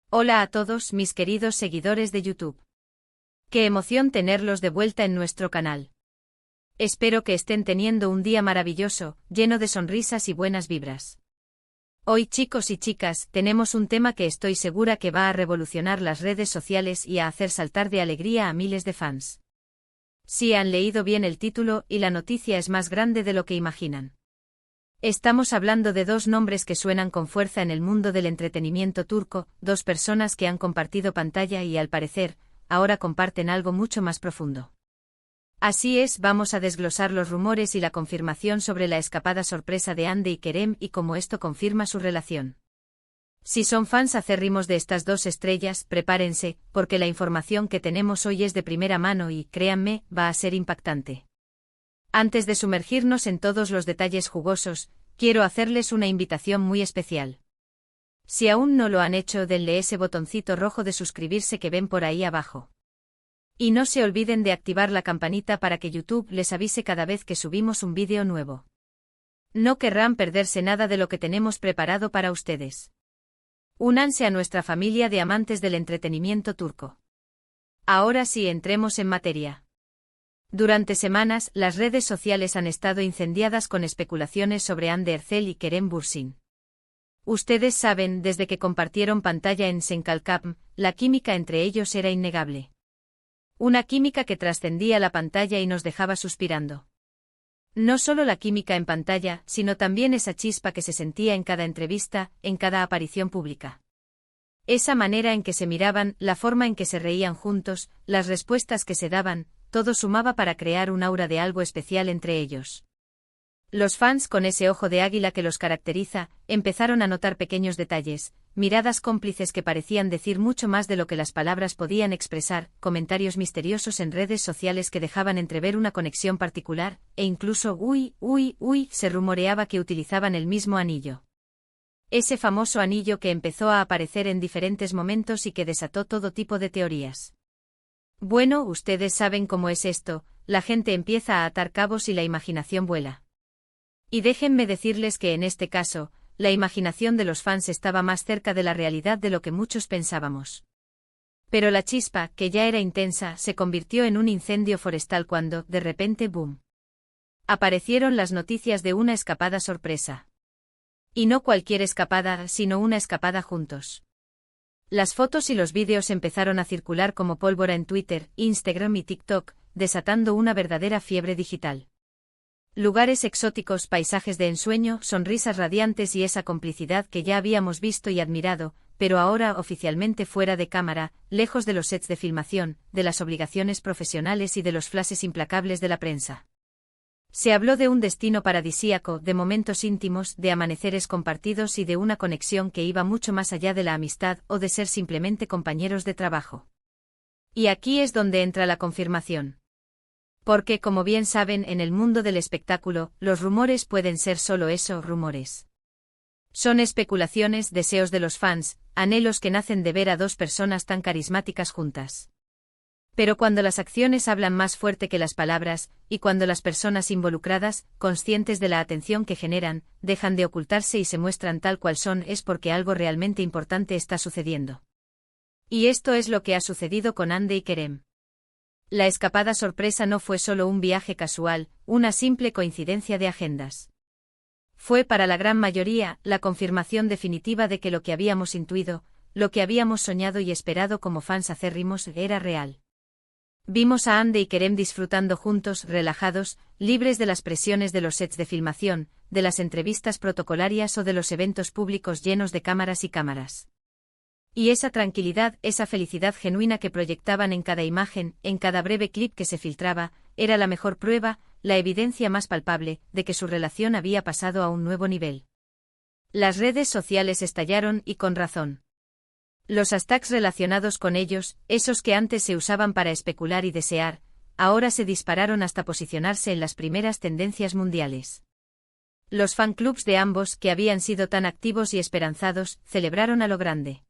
Hola a todos mis queridos seguidores de YouTube. Qué emoción tenerlos de vuelta en nuestro canal. Espero que estén teniendo un día maravilloso, lleno de sonrisas y buenas vibras. Hoy, chicos y chicas, tenemos un tema que estoy segura que va a revolucionar las redes sociales y a hacer saltar de alegría a miles de fans. Sí, han leído bien el título y la noticia es más grande de lo que imaginan. Estamos hablando de dos nombres que suenan con fuerza en el mundo del entretenimiento turco, dos personas que han compartido pantalla y, al parecer, ahora comparten algo mucho más profundo. Así es, vamos a desglosar los rumores y la confirmación sobre la escapada sorpresa de Hande y Kerem y cómo esto confirma su relación. Si son fans acérrimos de estas dos estrellas, prepárense, porque la información que tenemos hoy es de primera mano y, créanme, va a ser impactante. Antes de sumergirnos en todos los detalles jugosos, quiero hacerles una invitación muy especial. Si aún no lo han hecho, denle ese botoncito rojo de suscribirse que ven por ahí abajo. Y no se olviden de activar la campanita para que YouTube les avise cada vez que subimos un vídeo nuevo. No querrán perderse nada de lo que tenemos preparado para ustedes. Únanse a nuestra familia de amantes del entretenimiento turco. Ahora sí, entremos en materia. Durante semanas, las redes sociales han estado incendiadas con especulaciones sobre Hande Erçel y Kerem Bürsin. Ustedes saben, desde que compartieron pantalla en Senkalkam, la química entre ellos era innegable. Una química que trascendía la pantalla y nos dejaba suspirando. No solo la química en pantalla, sino también esa chispa que se sentía en cada entrevista, en cada aparición pública. Esa manera en que se miraban, la forma en que se reían juntos, las respuestas que se daban, todo sumaba para crear un aura de algo especial entre ellos. Los fans, con ese ojo de águila que los caracteriza, empezaron a notar pequeños detalles, miradas cómplices que parecían decir mucho más de lo que las palabras podían expresar, comentarios misteriosos en redes sociales que dejaban entrever una conexión particular, e incluso, se rumoreaba que utilizaban el mismo anillo. Ese famoso anillo que empezó a aparecer en diferentes momentos y que desató todo tipo de teorías. Bueno, ustedes saben cómo es esto, la gente empieza a atar cabos y la imaginación vuela. Y déjenme decirles que en este caso, la imaginación de los fans estaba más cerca de la realidad de lo que muchos pensábamos. Pero la chispa, que ya era intensa, se convirtió en un incendio forestal cuando, de repente, ¡boom!, aparecieron las noticias de una escapada sorpresa. Y no cualquier escapada, sino una escapada juntos. Las fotos y los vídeos empezaron a circular como pólvora en Twitter, Instagram y TikTok, desatando una verdadera fiebre digital. Lugares exóticos, paisajes de ensueño, sonrisas radiantes y esa complicidad que ya habíamos visto y admirado, pero ahora oficialmente fuera de cámara, lejos de los sets de filmación, de las obligaciones profesionales y de los flashes implacables de la prensa. Se habló de un destino paradisíaco, de momentos íntimos, de amaneceres compartidos y de una conexión que iba mucho más allá de la amistad o de ser simplemente compañeros de trabajo. Y aquí es donde entra la confirmación. Porque, como bien saben, en el mundo del espectáculo, los rumores pueden ser solo eso, rumores. Son especulaciones, deseos de los fans, anhelos que nacen de ver a dos personas tan carismáticas juntas. Pero cuando las acciones hablan más fuerte que las palabras, y cuando las personas involucradas, conscientes de la atención que generan, dejan de ocultarse y se muestran tal cual son, es porque algo realmente importante está sucediendo. Y esto es lo que ha sucedido con Hande y Kerem. La escapada sorpresa no fue solo un viaje casual, una simple coincidencia de agendas. Fue para la gran mayoría la confirmación definitiva de que lo que habíamos intuido, lo que habíamos soñado y esperado como fans acérrimos, era real. Vimos a Hande y Kerem disfrutando juntos, relajados, libres de las presiones de los sets de filmación, de las entrevistas protocolarias o de los eventos públicos llenos de cámaras y cámaras. Y esa tranquilidad, esa felicidad genuina que proyectaban en cada imagen, en cada breve clip que se filtraba, era la mejor prueba, la evidencia más palpable, de que su relación había pasado a un nuevo nivel. Las redes sociales estallaron, y con razón. Los hashtags relacionados con ellos, esos que antes se usaban para especular y desear, ahora se dispararon hasta posicionarse en las primeras tendencias mundiales. Los fanclubs de ambos, que habían sido tan activos y esperanzados, celebraron a lo grande.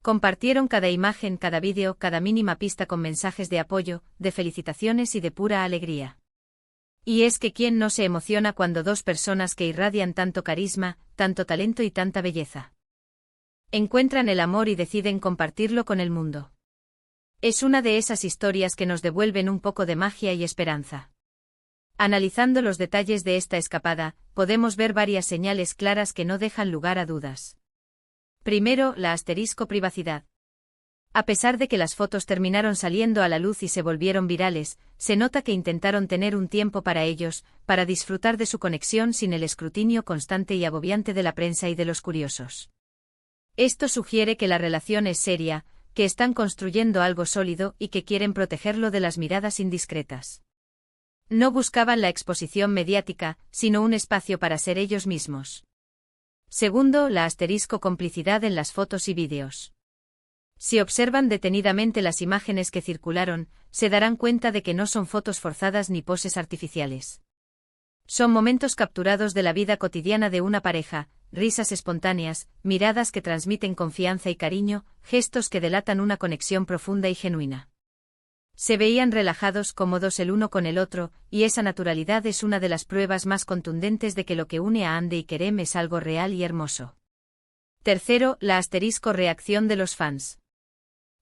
Compartieron cada imagen, cada vídeo, cada mínima pista con mensajes de apoyo, de felicitaciones y de pura alegría. Y es que ¿quién no se emociona cuando dos personas que irradian tanto carisma, tanto talento y tanta belleza Encuentran el amor y deciden compartirlo con el mundo. Es una de esas historias que nos devuelven un poco de magia y esperanza. Analizando los detalles de esta escapada, podemos ver varias señales claras que no dejan lugar a dudas. Primero, la asterisco privacidad. A pesar de que las fotos terminaron saliendo a la luz y se volvieron virales, se nota que intentaron tener un tiempo para ellos, para disfrutar de su conexión sin el escrutinio constante y agobiante de la prensa y de los curiosos. Esto sugiere que la relación es seria, que están construyendo algo sólido y que quieren protegerlo de las miradas indiscretas. No buscaban la exposición mediática, sino un espacio para ser ellos mismos. Segundo, la asterisco complicidad en las fotos y vídeos. Si observan detenidamente las imágenes que circularon, se darán cuenta de que no son fotos forzadas ni poses artificiales. Son momentos capturados de la vida cotidiana de una pareja, risas espontáneas, miradas que transmiten confianza y cariño, gestos que delatan una conexión profunda y genuina. Se veían relajados, cómodos el uno con el otro, y esa naturalidad es una de las pruebas más contundentes de que lo que une a Ande y Kerem es algo real y hermoso. Tercero, la asterisco reacción de los fans.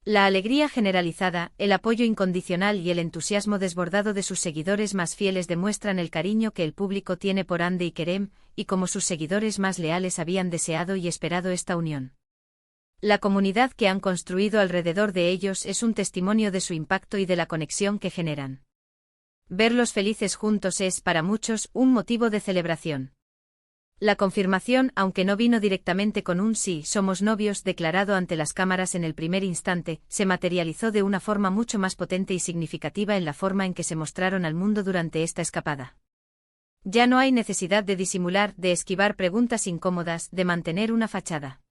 La alegría generalizada, el apoyo incondicional y el entusiasmo desbordado de sus seguidores más fieles demuestran el cariño que el público tiene por Ande y Kerem, y como sus seguidores más leales habían deseado y esperado esta unión. La comunidad que han construido alrededor de ellos es un testimonio de su impacto y de la conexión que generan. Verlos felices juntos es, para muchos, un motivo de celebración. La confirmación, aunque no vino directamente con un sí, somos novios declarado ante las cámaras en el primer instante, se materializó de una forma mucho más potente y significativa en la forma en que se mostraron al mundo durante esta escapada. Ya no hay necesidad de disimular, de esquivar preguntas incómodas, de mantener una fachada.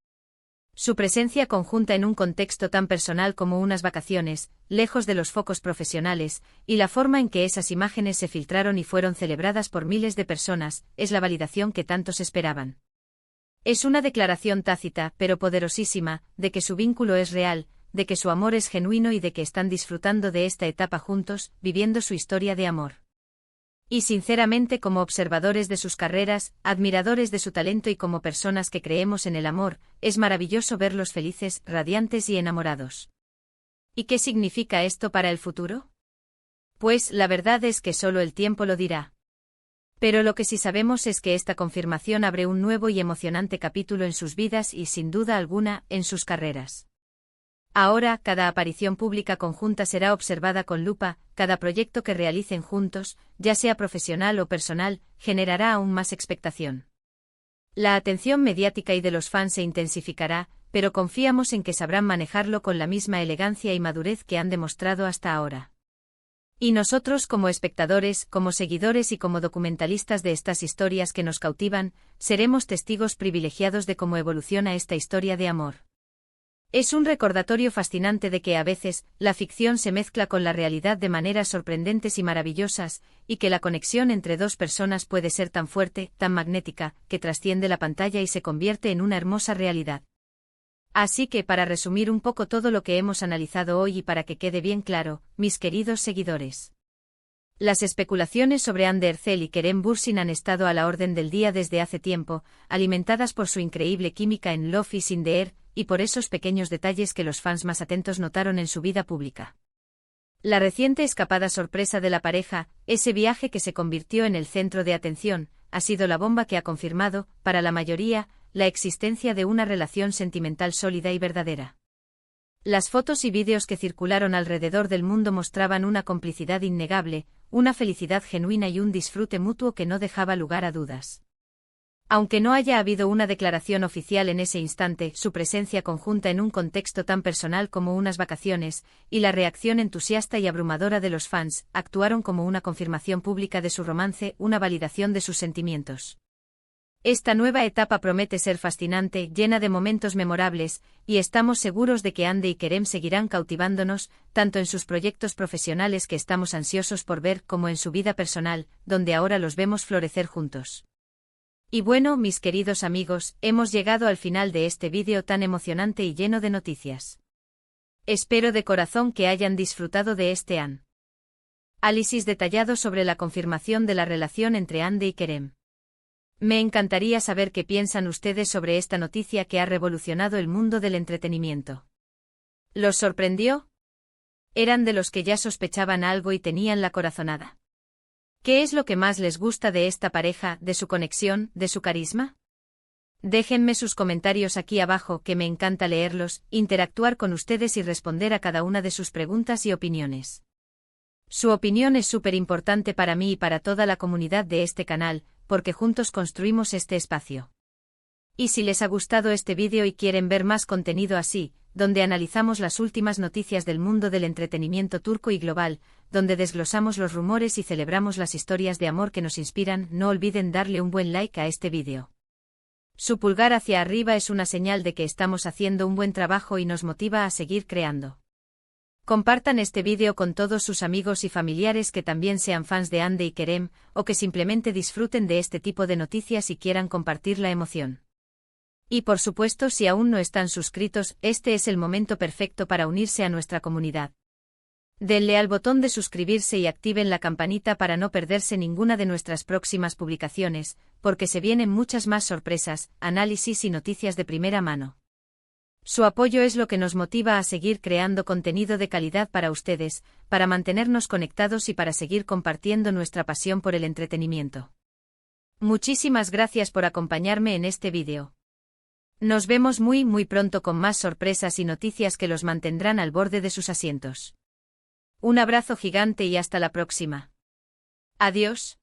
Su presencia conjunta en un contexto tan personal como unas vacaciones, lejos de los focos profesionales, y la forma en que esas imágenes se filtraron y fueron celebradas por miles de personas, es la validación que tantos esperaban. Es una declaración tácita, pero poderosísima, de que su vínculo es real, de que su amor es genuino y de que están disfrutando de esta etapa juntos, viviendo su historia de amor. Y sinceramente, como observadores de sus carreras, admiradores de su talento y como personas que creemos en el amor, es maravilloso verlos felices, radiantes y enamorados. ¿Y qué significa esto para el futuro? Pues la verdad es que solo el tiempo lo dirá. Pero lo que sí sabemos es que esta confirmación abre un nuevo y emocionante capítulo en sus vidas y, sin duda alguna, en sus carreras. Ahora, cada aparición pública conjunta será observada con lupa, cada proyecto que realicen juntos, ya sea profesional o personal, generará aún más expectación. La atención mediática y de los fans se intensificará, pero confiamos en que sabrán manejarlo con la misma elegancia y madurez que han demostrado hasta ahora. Y nosotros como espectadores, como seguidores y como documentalistas de estas historias que nos cautivan, seremos testigos privilegiados de cómo evoluciona esta historia de amor. Es un recordatorio fascinante de que a veces, la ficción se mezcla con la realidad de maneras sorprendentes y maravillosas, y que la conexión entre dos personas puede ser tan fuerte, tan magnética, que trasciende la pantalla y se convierte en una hermosa realidad. Así que para resumir un poco todo lo que hemos analizado hoy y para que quede bien claro, mis queridos seguidores. Las especulaciones sobre Hande Erçel y Kerem Bürsin han estado a la orden del día desde hace tiempo, alimentadas por su increíble química en Love is in the Air, y por esos pequeños detalles que los fans más atentos notaron en su vida pública. La reciente escapada sorpresa de la pareja, ese viaje que se convirtió en el centro de atención, ha sido la bomba que ha confirmado, para la mayoría, la existencia de una relación sentimental sólida y verdadera. Las fotos y vídeos que circularon alrededor del mundo mostraban una complicidad innegable, una felicidad genuina y un disfrute mutuo que no dejaba lugar a dudas. Aunque no haya habido una declaración oficial en ese instante, su presencia conjunta en un contexto tan personal como unas vacaciones, y la reacción entusiasta y abrumadora de los fans, actuaron como una confirmación pública de su romance, una validación de sus sentimientos. Esta nueva etapa promete ser fascinante, llena de momentos memorables, y estamos seguros de que Hande y Kerem seguirán cautivándonos, tanto en sus proyectos profesionales que estamos ansiosos por ver como en su vida personal, donde ahora los vemos florecer juntos. Y bueno, mis queridos amigos, hemos llegado al final de este vídeo tan emocionante y lleno de noticias. Espero de corazón que hayan disfrutado de este análisis detallado sobre la confirmación de la relación entre Hande y Kerem. Me encantaría saber qué piensan ustedes sobre esta noticia que ha revolucionado el mundo del entretenimiento. ¿Los sorprendió? ¿Eran de los que ya sospechaban algo y tenían la corazonada? ¿Qué es lo que más les gusta de esta pareja, de su conexión, de su carisma? Déjenme sus comentarios aquí abajo, que me encanta leerlos, interactuar con ustedes y responder a cada una de sus preguntas y opiniones. Su opinión es súper importante para mí y para toda la comunidad de este canal, porque juntos construimos este espacio. Y si les ha gustado este vídeo y quieren ver más contenido así, donde analizamos las últimas noticias del mundo del entretenimiento turco y global, donde desglosamos los rumores y celebramos las historias de amor que nos inspiran, no olviden darle un buen like a este vídeo. Su pulgar hacia arriba es una señal de que estamos haciendo un buen trabajo y nos motiva a seguir creando. Compartan este vídeo con todos sus amigos y familiares que también sean fans de Hande y Kerem, o que simplemente disfruten de este tipo de noticias y quieran compartir la emoción. Y por supuesto, si aún no están suscritos, este es el momento perfecto para unirse a nuestra comunidad. Denle al botón de suscribirse y activen la campanita para no perderse ninguna de nuestras próximas publicaciones, porque se vienen muchas más sorpresas, análisis y noticias de primera mano. Su apoyo es lo que nos motiva a seguir creando contenido de calidad para ustedes, para mantenernos conectados y para seguir compartiendo nuestra pasión por el entretenimiento. Muchísimas gracias por acompañarme en este vídeo. Nos vemos muy pronto con más sorpresas y noticias que los mantendrán al borde de sus asientos. Un abrazo gigante y hasta la próxima. Adiós.